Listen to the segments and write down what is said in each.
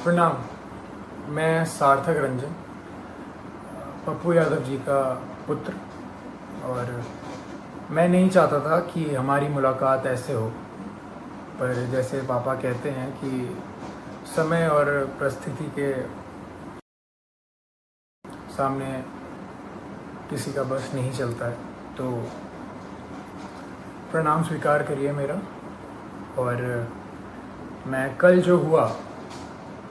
प्रणाम। मैं सार्थक रंजन, पप्पू यादव जी का पुत्र, और मैं नहीं चाहता था कि हमारी मुलाकात ऐसे हो, पर जैसे पापा कहते हैं कि समय और परिस्थिति के सामने किसी का बस नहीं चलता है, तो प्रणाम स्वीकार करिए मेरा। और मैं कल जो हुआ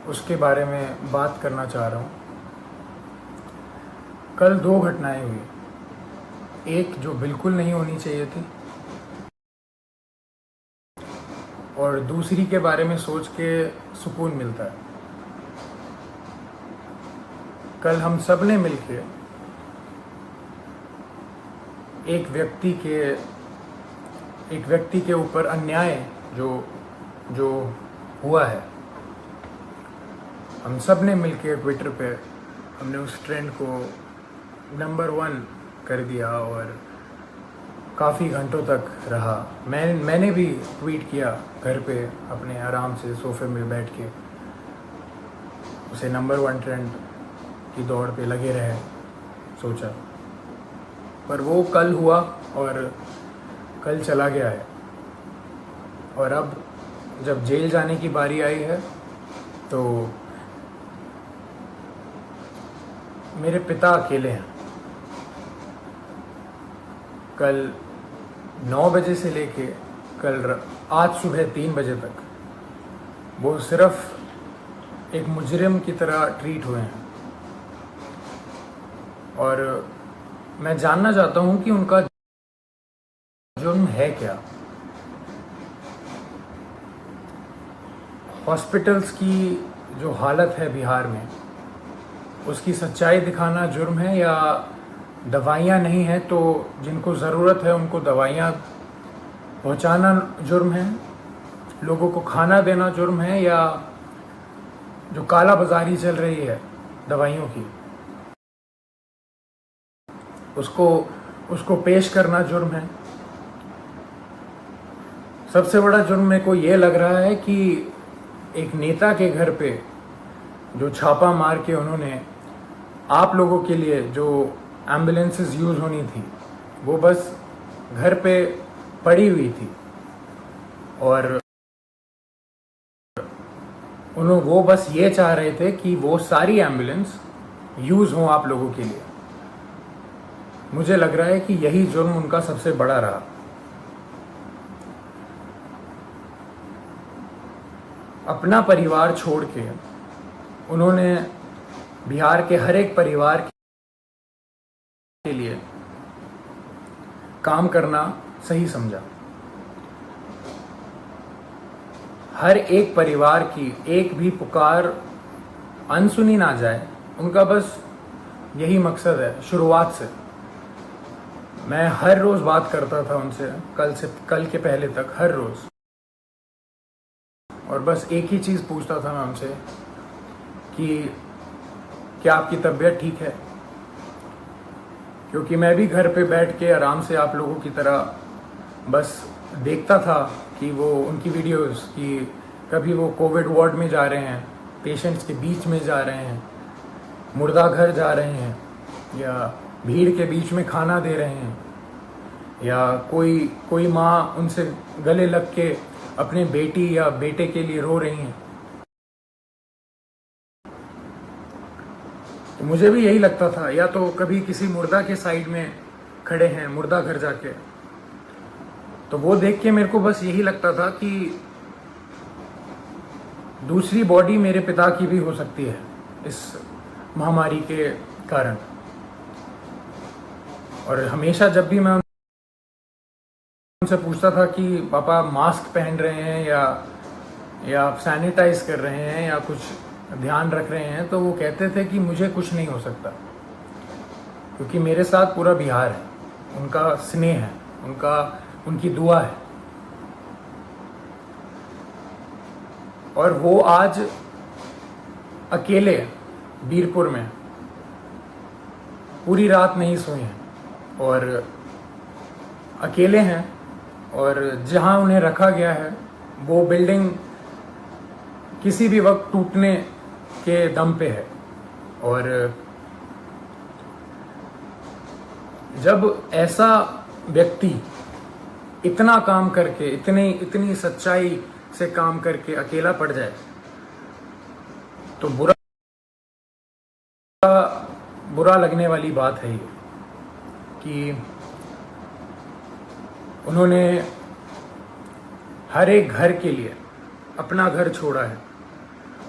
उसके बारे में बात करना चाह रहा हूँ। कल दो घटनाएं हुई, एक जो बिल्कुल नहीं होनी चाहिए थी और दूसरी के बारे में सोच के सुकून मिलता है। कल हम सब ने मिलके एक व्यक्ति के ऊपर अन्याय जो हुआ है, हम सब ने मिलके ट्विटर पे हमने उस ट्रेंड को नंबर 1 कर दिया और काफ़ी घंटों तक रहा। मैंने भी ट्वीट किया घर पे अपने आराम से सोफे में बैठ के, उसे नंबर 1 ट्रेंड की दौड़ पे लगे रहे सोचा। पर वो कल हुआ और कल चला गया है, और अब जब जेल जाने की बारी आई है तो मेरे पिता अकेले हैं। कल 9 बजे से लेके आज सुबह 3 बजे तक वो सिर्फ एक मुजरिम की तरह ट्रीट हुए हैं, और मैं जानना चाहता हूं कि उनका जुर्म है क्या। हॉस्पिटल्स की जो हालत है बिहार में, उसकी सच्चाई दिखाना जुर्म है, या दवाइयाँ नहीं हैं तो जिनको ज़रूरत है उनको दवाइयाँ पहुँचाना जुर्म है, लोगों को खाना देना जुर्म है, या जो काला बाजारी चल रही है दवाइयों की उसको पेश करना जुर्म है। सबसे बड़ा जुर्म मेरे को ये लग रहा है कि एक नेता के घर पे जो छापा मार के उन्होंने आप लोगों के लिए जो एम्बुलेंसेस यूज़ होनी थी वो बस घर पे पड़ी हुई थी, और वो बस ये चाह रहे थे कि वो सारी एम्बुलेंस यूज़ हों आप लोगों के लिए। मुझे लग रहा है कि यही जुर्म उनका सबसे बड़ा रहा। अपना परिवार छोड़ के उन्होंने बिहार के हर एक परिवार के लिए काम करना सही समझा। हर एक परिवार की एक भी पुकार अनसुनी ना जाए, उनका बस यही मकसद है। शुरुआत से मैं हर रोज बात करता था उनसे, कल के पहले तक हर रोज, और बस एक ही चीज़ पूछता था मैं उनसे कि क्या आपकी तबीयत ठीक है, क्योंकि मैं भी घर पे बैठ के आराम से आप लोगों की तरह बस देखता था कि वो उनकी वीडियोस, कि कभी वो कोविड वार्ड में जा रहे हैं, पेशेंट्स के बीच में जा रहे हैं, मुर्दा घर जा रहे हैं, या भीड़ के बीच में खाना दे रहे हैं, या कोई माँ उनसे गले लग के अपने बेटी या बेटे के लिए रो रही हैं। तो मुझे भी यही लगता था, या तो कभी किसी मुर्दा के साइड में खड़े हैं मुर्दा घर जाके, तो वो देख के मेरे को बस यही लगता था कि दूसरी बॉडी मेरे पिता की भी हो सकती है इस महामारी के कारण। और हमेशा जब भी मैं उनसे पूछता था कि पापा मास्क पहन रहे हैं या आप सैनिटाइज कर रहे हैं या कुछ ध्यान रख रहे हैं, तो वो कहते थे कि मुझे कुछ नहीं हो सकता, क्योंकि मेरे साथ पूरा बिहार है, उनका स्नेह है, उनकी दुआ है। और वो आज अकेले बीरपुर में पूरी रात नहीं सोए हैं, और अकेले हैं, और जहां उन्हें रखा गया है वो बिल्डिंग किसी भी वक्त टूटने के दम पे है। और जब ऐसा व्यक्ति इतना काम करके, इतनी सच्चाई से काम करके अकेला पड़ जाए तो बुरा लगने वाली बात है ये कि उन्होंने हर एक घर के लिए अपना घर छोड़ा है,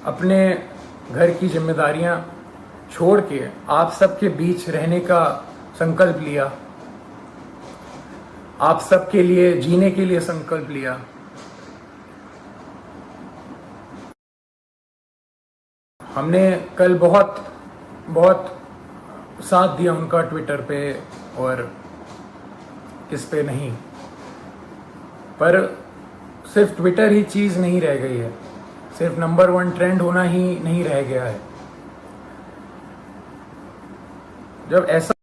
अपने घर की जिम्मेदारियां छोड़ के आप सबके बीच रहने का संकल्प लिया, आप सबके लिए जीने के लिए संकल्प लिया। हमने कल बहुत साथ दिया उनका ट्विटर पे और इस पे नहीं, पर सिर्फ ट्विटर ही चीज़ नहीं रह गई है, सिर्फ नंबर 1 ट्रेंड होना ही नहीं रह गया है। जब ऐसा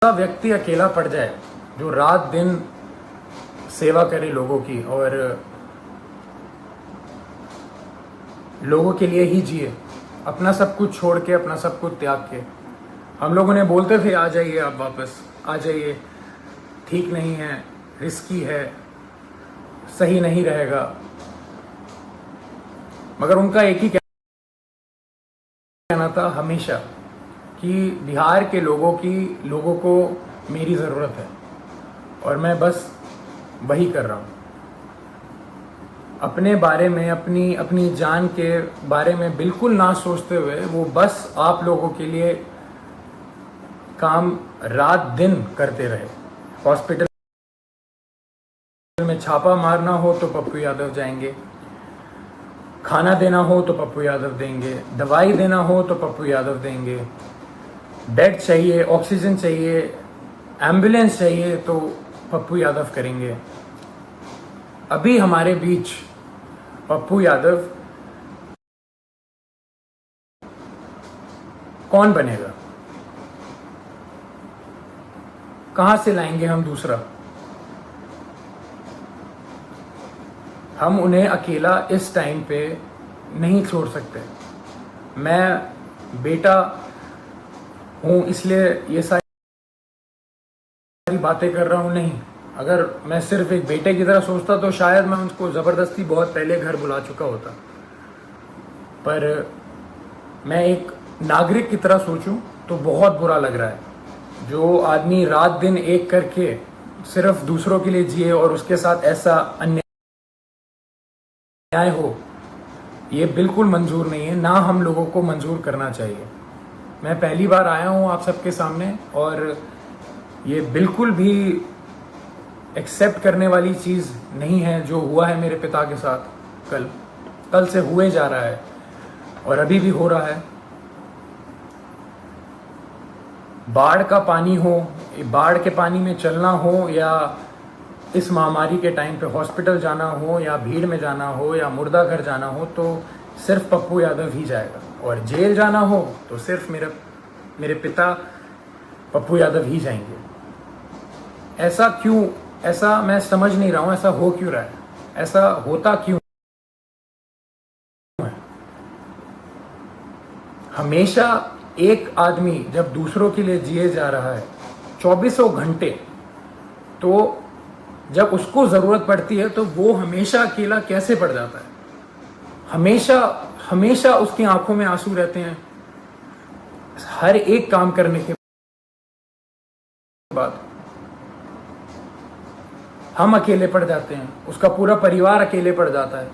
व्यक्ति अकेला पड़ जाए जो रात दिन सेवा करे लोगों की और लोगों के लिए ही जिए, अपना सब कुछ छोड़ के, अपना सब कुछ त्याग के। हम लोगों ने बोलते थे आ जाइए, आप वापस आ जाइए, ठीक नहीं है, रिस्की है, सही नहीं रहेगा, मगर उनका एक ही कहना था हमेशा कि बिहार के लोगों को मेरी ज़रूरत है और मैं बस वही कर रहा हूँ। अपने बारे में, अपनी जान के बारे में बिल्कुल ना सोचते हुए वो बस आप लोगों के लिए काम रात दिन करते रहे। हॉस्पिटल में छापा मारना हो तो पप्पू यादव जाएंगे, खाना देना हो तो पप्पू यादव देंगे, दवाई देना हो तो पप्पू यादव देंगे, बेड चाहिए, ऑक्सीजन चाहिए, एम्बुलेंस चाहिए तो पप्पू यादव करेंगे। अभी हमारे बीच पप्पू यादव कौन बनेगा? कहां से लाएंगे हम दूसरा? हम उन्हें अकेला इस टाइम पे नहीं छोड़ सकते। मैं बेटा हूं इसलिए ये सारी बातें कर रहा हूं, नहीं। अगर मैं सिर्फ एक बेटे की तरह सोचता तो शायद मैं उनको ज़बरदस्ती बहुत पहले घर बुला चुका होता, पर मैं एक नागरिक की तरह सोचूं तो बहुत बुरा लग रहा है। जो आदमी रात दिन एक करके सिर्फ दूसरों के लिए जिए और उसके साथ ऐसा अन्याय हो, ये बिल्कुल मंजूर नहीं है, ना हम लोगों को मंजूर करना चाहिए। मैं पहली बार आया हूँ आप सबके सामने और ये बिल्कुल भी एक्सेप्ट करने वाली चीज़ नहीं है जो हुआ है मेरे पिता के साथ। कल से हुए जा रहा है और अभी भी हो रहा है। बाढ़ का पानी हो, बाढ़ के पानी में चलना हो, या इस महामारी के टाइम पे हॉस्पिटल जाना हो, या भीड़ में जाना हो, या मुर्दा घर जाना हो, तो सिर्फ पप्पू यादव ही जाएगा। और जेल जाना हो तो सिर्फ मेरे पिता पप्पू यादव ही जाएंगे। ऐसा क्यों? ऐसा मैं समझ नहीं रहा हूं, ऐसा हो क्यों रहा है? ऐसा होता क्यों है? हमेशा एक आदमी जब दूसरों के लिए जिए जा रहा है 24 घंटे, तो जब उसको जरूरत पड़ती है तो वो हमेशा अकेला कैसे पड़ जाता है? हमेशा उसकी आंखों में आंसू रहते हैं हर एक काम करने के बाद। हम अकेले पड़ जाते हैं, उसका पूरा परिवार अकेले पड़ जाता है।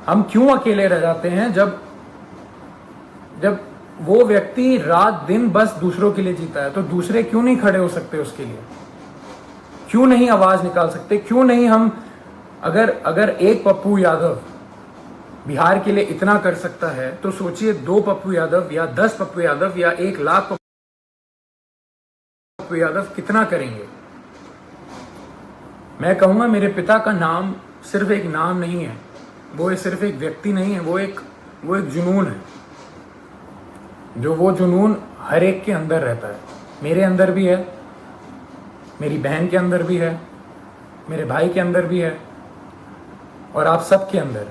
हम क्यों अकेले रह जाते हैं जब वो व्यक्ति रात दिन बस दूसरों के लिए जीता है? तो दूसरे क्यों नहीं खड़े हो सकते उसके लिए? क्यों नहीं आवाज निकाल सकते? क्यों नहीं हम, अगर एक पप्पू यादव बिहार के लिए इतना कर सकता है तो सोचिए 2 पप्पू यादव या 10 पप्पू यादव या 1 लाख पप्पू यादव कितना करेंगे। मैं कहूंगा मेरे पिता का नाम सिर्फ एक नाम नहीं है, वो सिर्फ एक व्यक्ति नहीं है, वो एक जुनून है। वो जुनून हर एक के अंदर रहता है। मेरे अंदर भी है, मेरी बहन के अंदर भी है, मेरे भाई के अंदर भी है, और आप सबके अंदर।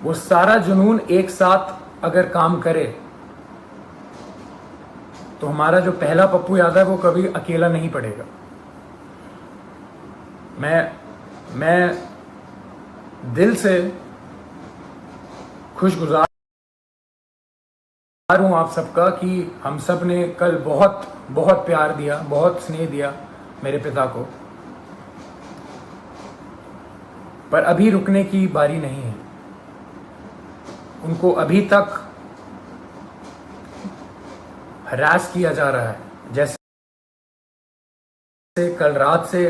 वो सारा जुनून एक साथ अगर काम करे तो हमारा जो पहला पप्पू यादव है वो कभी अकेला नहीं पड़ेगा। मैं दिल से खुशगुजार हूं आप सबका कि हम सब ने कल बहुत बहुत प्यार दिया, बहुत स्नेह दिया मेरे पिता को। पर अभी रुकने की बारी नहीं है। उनको अभी तक हरास किया जा रहा है, जैसे कल रात से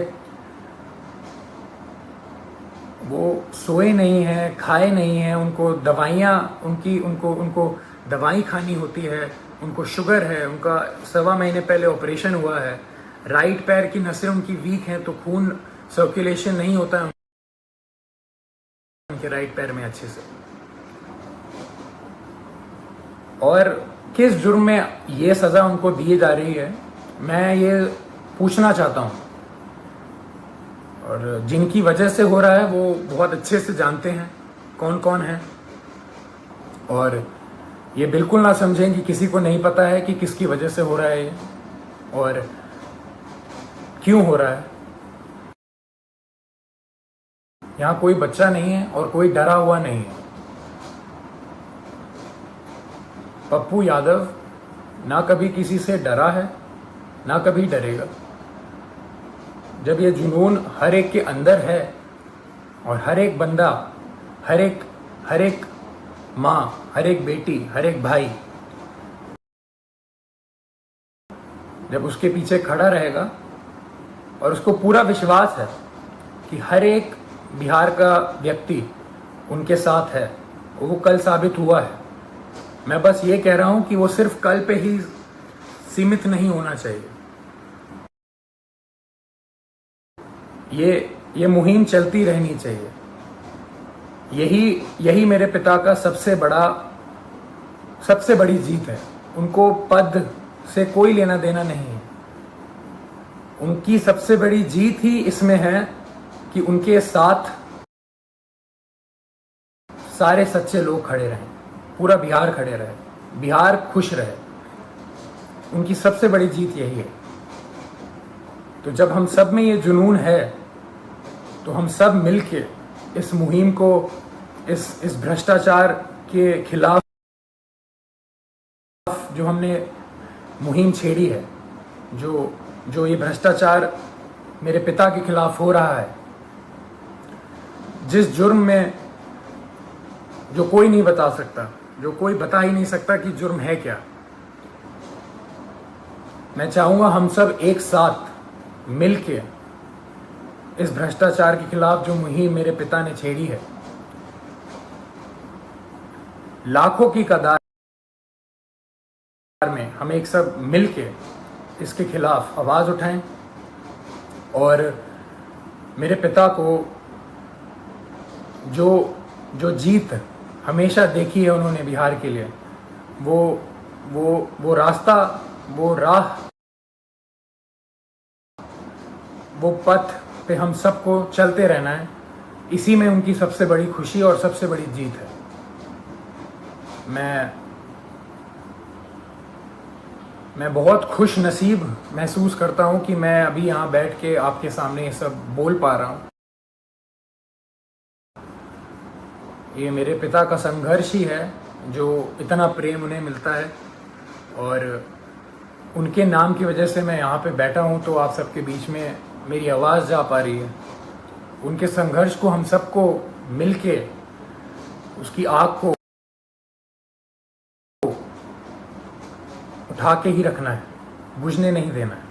वो सोए नहीं हैं, खाए नहीं हैं। उनको दवाइयाँ उनको दवाई खानी होती है। उनको शुगर है। उनका 1.25 महीने पहले ऑपरेशन हुआ है। राइट पैर की नसें उनकी वीक हैं, तो खून सर्कुलेशन नहीं होता है उनके राइट पैर में अच्छे से। और किस जुर्म में ये सज़ा उनको दी जा रही है, मैं ये पूछना चाहता हूँ। और जिनकी वजह से हो रहा है वो बहुत अच्छे से जानते हैं कौन कौन है। और ये बिल्कुल ना समझें कि किसी को नहीं पता है कि किसकी वजह से हो रहा है ये और क्यों हो रहा है। यहाँ कोई बच्चा नहीं है और कोई डरा हुआ नहीं है। पप्पू यादव ना कभी किसी से डरा है, ना कभी डरेगा। जब ये जुनून हर एक के अंदर है और हर एक बंदा, हर एक माँ, हर एक बेटी, हर एक भाई जब उसके पीछे खड़ा रहेगा और उसको पूरा विश्वास है कि हर एक बिहार का व्यक्ति उनके साथ है, वो कल साबित हुआ है। मैं बस ये कह रहा हूं कि वो सिर्फ कल पे ही सीमित नहीं होना चाहिए। ये मुहिम चलती रहनी चाहिए। यही मेरे पिता का सबसे बड़ी जीत है। उनको पद से कोई लेना देना नहीं है। उनकी सबसे बड़ी जीत ही इसमें है कि उनके साथ सारे सच्चे लोग खड़े रहें, पूरा बिहार खड़े रहे, बिहार खुश रहे। उनकी सबसे बड़ी जीत यही है। तो जब हम सब में ये जुनून है तो हम सब मिलके इस मुहिम को, इस भ्रष्टाचार के खिलाफ जो हमने मुहिम छेड़ी है, जो ये भ्रष्टाचार मेरे पिता के खिलाफ हो रहा है, जिस जुर्म में जो कोई नहीं बता सकता, जो कोई बता ही नहीं सकता कि जुर्म है क्या। मैं चाहूंगा हम सब एक साथ मिलके इस भ्रष्टाचार के खिलाफ जो मुहिम मेरे पिता ने छेड़ी है, लाखों की कतार में हम एक सब मिलके इसके खिलाफ आवाज उठाएं और मेरे पिता को जो जीत हमेशा देखी है उन्होंने बिहार के लिए, वो रास्ता, वो राह, वो पथ पे हम सबको चलते रहना है। इसी में उनकी सबसे बड़ी खुशी और सबसे बड़ी जीत है। मैं बहुत खुश नसीब महसूस करता हूं कि मैं अभी यहाँ बैठ के आपके सामने ये सब बोल पा रहा हूं। ये मेरे पिता का संघर्ष ही है जो इतना प्रेम उन्हें मिलता है और उनके नाम की वजह से मैं यहाँ पे बैठा हूँ तो आप सबके बीच में मेरी आवाज़ जा पा रही है। उनके संघर्ष को हम सबको मिलके उसकी आग को उठा के ही रखना है, बुझने नहीं देना है।